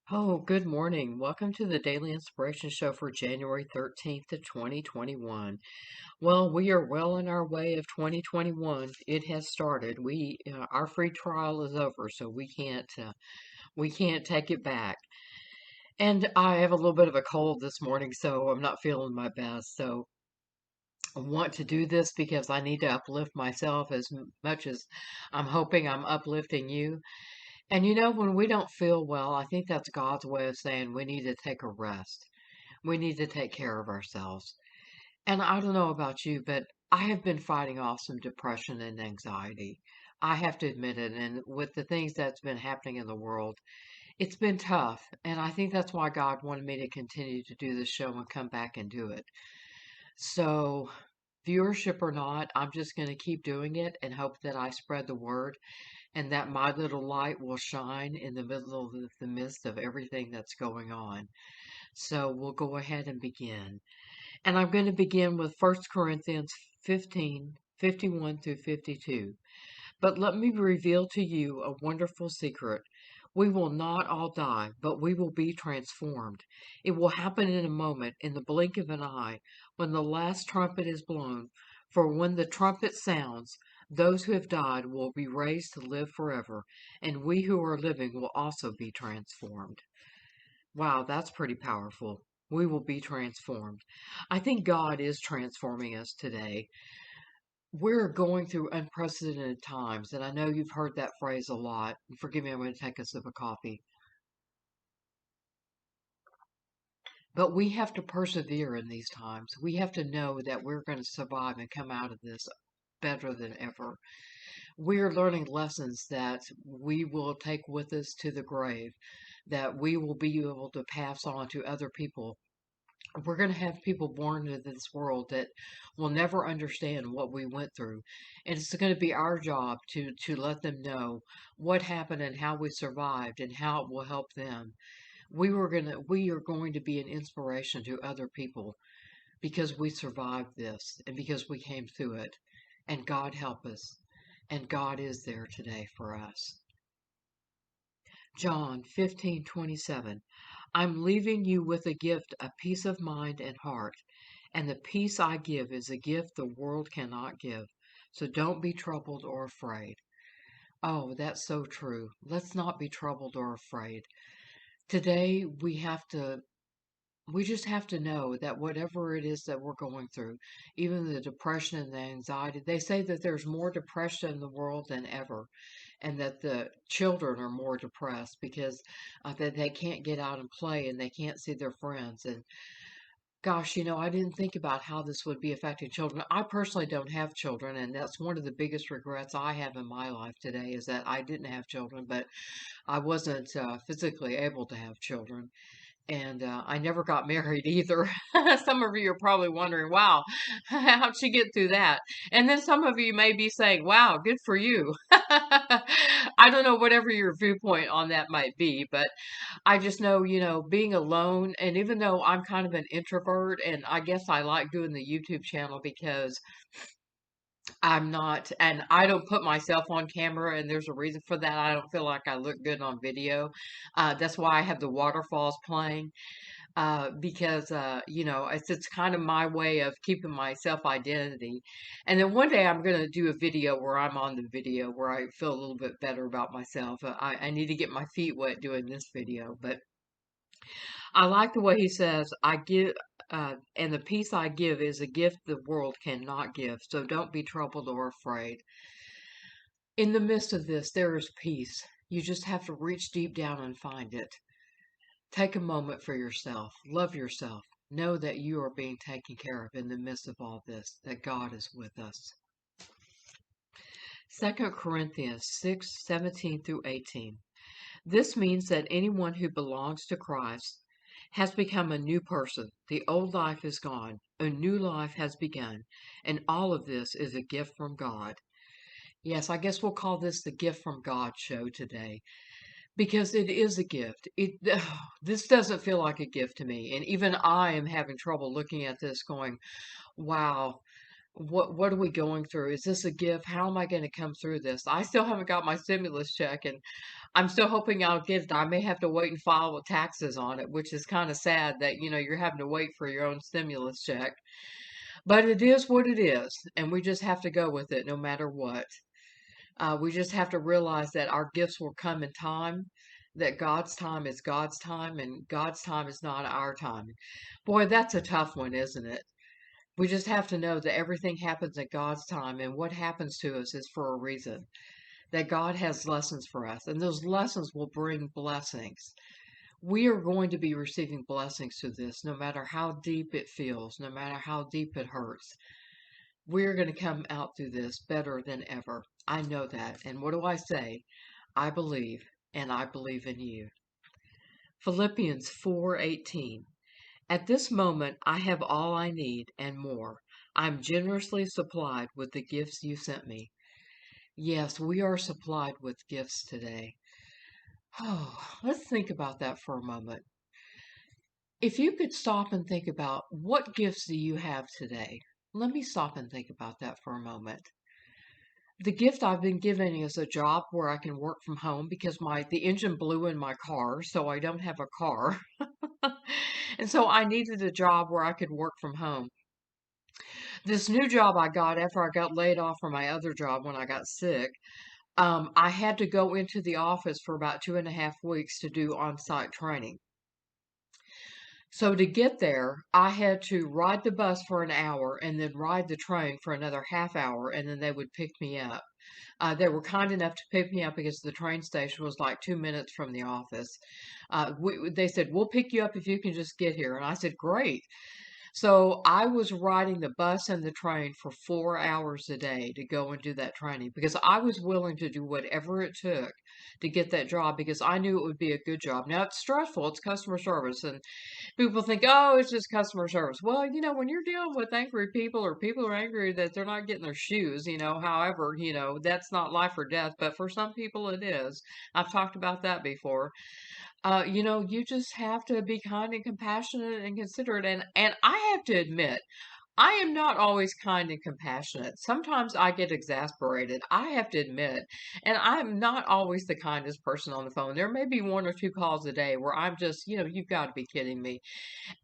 Oh, good morning. Welcome to the Daily Inspiration Show for January 13th of 2021. Well, we are well in our way of 2021. It has started. Our free trial is over, so we can't take it back. And I have a little bit of a cold this morning, so I'm not feeling my best. So I want to do this because I need to uplift myself as much as I'm hoping I'm uplifting you. And when we don't feel well, I think that's God's way of saying we need to take a rest. We need to take care of ourselves. And I don't know about you, but I have been fighting off some depression and anxiety. I have to admit it. And with the things that's been happening in the world, it's been tough. And I think that's why God wanted me to continue to do this show and come back and do it. So, viewership or not, I'm just going to keep doing it and hope that I spread the word and that my little light will shine in the middle of the midst of everything that's going on. So, we'll go ahead and begin. And I'm going to begin with 1 Corinthians 15:51 through 52. But let me reveal to you a wonderful secret. We will not all die, but we will be transformed. It will happen in a moment, in the blink of an eye, when the last trumpet is blown. For when the trumpet sounds, those who have died will be raised to live forever, and we who are living will also be transformed. Wow, that's pretty powerful. We will be transformed. I think God is transforming us today. We're going through unprecedented times, and I know you've heard that phrase a lot. Forgive me, I'm going to take a sip of coffee. But we have to persevere in these times. We have to know that we're going to survive and come out of this better than ever. We are learning lessons that we will take with us to the grave, that we will be able to pass on to other people. We're going to have people born into this world that will never understand what we went through. And it's going to be our job to let them know what happened and how we survived and how it will help them. We are going to be an inspiration to other people because we survived this and because we came through it. And God help us. And God is there today for us. John 15:27. I'm leaving you with a gift, a peace of mind and heart. And the peace I give is a gift the world cannot give. So don't be troubled or afraid. Oh, that's so true. Let's not be troubled or afraid. Today, we just have to know that whatever it is that we're going through, even the depression and the anxiety, they say that there's more depression in the world than ever, and that the children are more depressed because that they can't get out and play and they can't see their friends. And gosh, I didn't think about how this would be affecting children. I personally don't have children, and that's one of the biggest regrets I have in my life today is that I didn't have children, but I wasn't physically able to have children. And I never got married either. Some of you are probably wondering, wow, how'd she get through that? And then some of you may be saying, wow, good for you. I don't know whatever your viewpoint on that might be, but I just know, being alone, and even though I'm kind of an introvert, and I guess I like doing the YouTube channel because I'm not, and I don't put myself on camera, and there's a reason for that. I don't feel like I look good on video. That's why I have the waterfalls playing, because, it's kind of my way of keeping my self identity. And then one day I'm going to do a video where I'm on the video where I feel a little bit better about myself. I need to get my feet wet doing this video, but I like the way he says, and the peace I give is a gift the world cannot give. So don't be troubled or afraid. In the midst of this, there is peace. You just have to reach deep down and find it. Take a moment for yourself. Love yourself. Know that you are being taken care of in the midst of all this, that God is with us. 2 Corinthians 6:17 through 18. This means that anyone who belongs to Christ has become a new person. The old life is gone. A new life has begun. And all of this is a gift from God. Yes, I guess we'll call this the Gift from God show today because it is a gift. This doesn't feel like a gift to me. And even I am having trouble looking at this going, wow. what are we going through? Is this a gift? How am I going to come through this? I still haven't got my stimulus check, and I'm still hoping I'll get it. I may have to wait and file with taxes on it, which is kind of sad that, you're having to wait for your own stimulus check. But it is what it is, and we just have to go with it no matter what. We just have to realize that our gifts will come in time, that God's time is God's time, and God's time is not our time. Boy, that's a tough one, isn't it? We just have to know that everything happens at God's time, and what happens to us is for a reason. That God has lessons for us, and those lessons will bring blessings. We are going to be receiving blessings through this, no matter how deep it feels, no matter how deep it hurts. We're going to come out through this better than ever. I know that. And what do I say? I believe, and I believe in you. Philippians 4:18. At this moment, I have all I need and more. I'm generously supplied with the gifts you sent me. Yes, we are supplied with gifts today. Oh, let's think about that for a moment. If you could stop and think about what gifts do you have today? Let me stop and think about that for a moment. The gift I've been given is a job where I can work from home because the engine blew in my car, so I don't have a car. And so I needed a job where I could work from home. This new job I got after I got laid off from my other job when I got sick, I had to go into the office for about 2.5 weeks to do on-site training. So to get there, I had to ride the bus for an hour and then ride the train for another half hour, and then they would pick me up. They were kind enough to pick me up because the train station was like 2 minutes from the office. They said, "We'll pick you up if you can just get here." And I said, "Great." So I was riding the bus and the train for 4 hours a day to go and do that training because I was willing to do whatever it took to get that job because I knew it would be a good job. Now it's stressful, it's customer service, and people think, oh, it's just customer service. Well, when you're dealing with angry people or people are angry that they're not getting their shoes, however, that's not life or death, but for some people it is. I've talked about that before. You just have to be kind and compassionate and considerate. And I have to admit, I am not always kind and compassionate. Sometimes I get exasperated. I have to admit, and I'm not always the kindest person on the phone. There may be one or two calls a day where I'm just, you've got to be kidding me.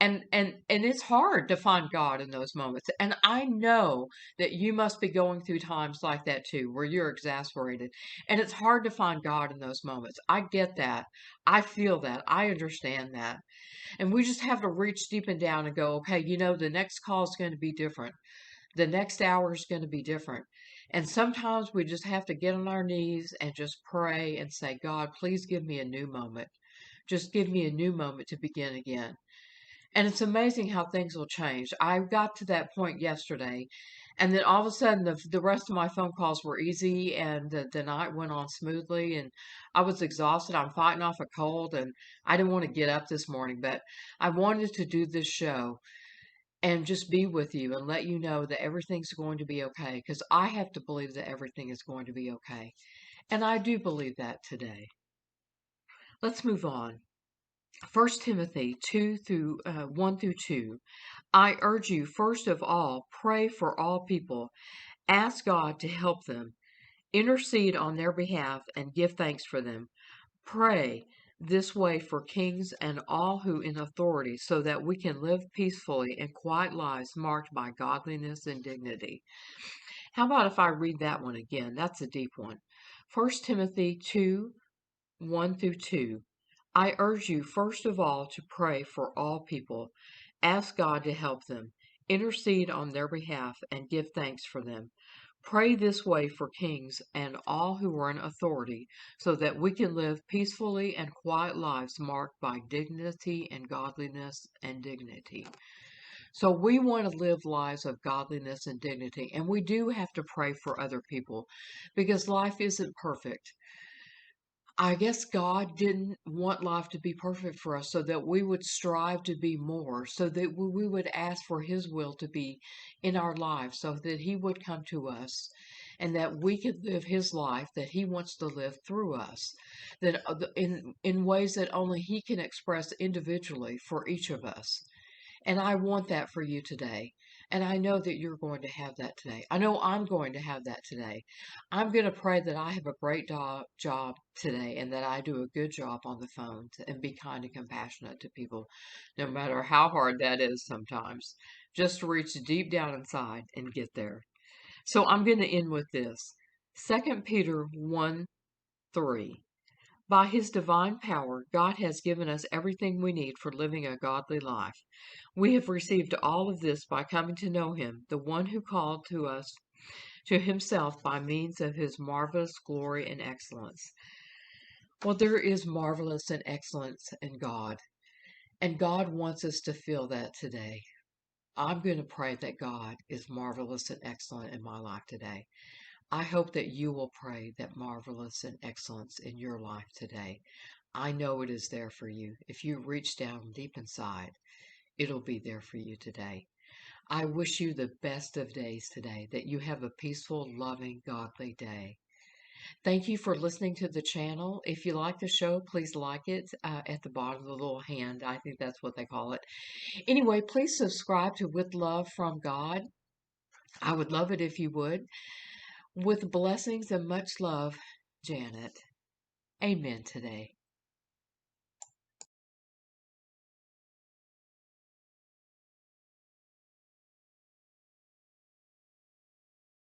And it's hard to find God in those moments. And I know that you must be going through times like that too, where you're exasperated. And it's hard to find God in those moments. I get that. I feel that. I understand that. And we just have to reach deep and down and go, okay, the next call is going to be different. The next hour is going to be different. And sometimes we just have to get on our knees and just pray and say, God, please give me a new moment. Just give me a new moment to begin again. And it's amazing how things will change. I got to that point yesterday, and then all of a sudden, the rest of my phone calls were easy, and the night went on smoothly. And I was exhausted. I'm fighting off a cold, and I didn't want to get up this morning, but I wanted to do this show and just be with you and let you know that everything's going to be okay, because I have to believe that everything is going to be okay. And I do believe that today. Let's move on. 1 Timothy 1 through 2. I urge you, first of all, pray for all people. Ask God to help them. Intercede on their behalf and give thanks for them. Pray this way for kings and all who in authority, so that we can live peacefully and quiet lives marked by godliness and dignity. How about if I read that one again? That's a deep one. 1 Timothy 2 1 through 2. I urge you, first of all, to pray for all people. Ask God to help them. Intercede on their behalf and give thanks for them. Pray this way for kings and all who are in authority, so that we can live peacefully and quiet lives marked by dignity and godliness and dignity. So we want to live lives of godliness and dignity, and we do have to pray for other people because life isn't perfect. I guess God didn't want life to be perfect for us so that we would strive to be more, so that we would ask for His will to be in our lives, so that He would come to us and that we could live His life that He wants to live through us, that in ways that only He can express individually for each of us. And I want that for you today. And I know that you're going to have that today. I know I'm going to have that today. I'm going to pray that I have a great job today and that I do a good job on the phone and be kind and compassionate to people, no matter how hard that is sometimes. Just to reach deep down inside and get there. So I'm going to end with this. 2 Peter 1:3. By his divine power, God has given us everything we need for living a godly life. We have received all of this by coming to know him, the one who called to us to himself by means of his marvelous glory and excellence. Well, there is marvelous and excellence in God, and God wants us to feel that today. I'm going to pray that God is marvelous and excellent in my life today. I hope that you will pray that marvelous and excellence in your life today. I know it is there for you. If you reach down deep inside, it'll be there for you today. I wish you the best of days today, that you have a peaceful, loving, godly day. Thank you for listening to the channel. If you like the show, please like it at the bottom of the little hand. I think that's what they call it. Anyway, please subscribe to With Love from God. I would love it if you would. With blessings and much love, Janet. Amen today.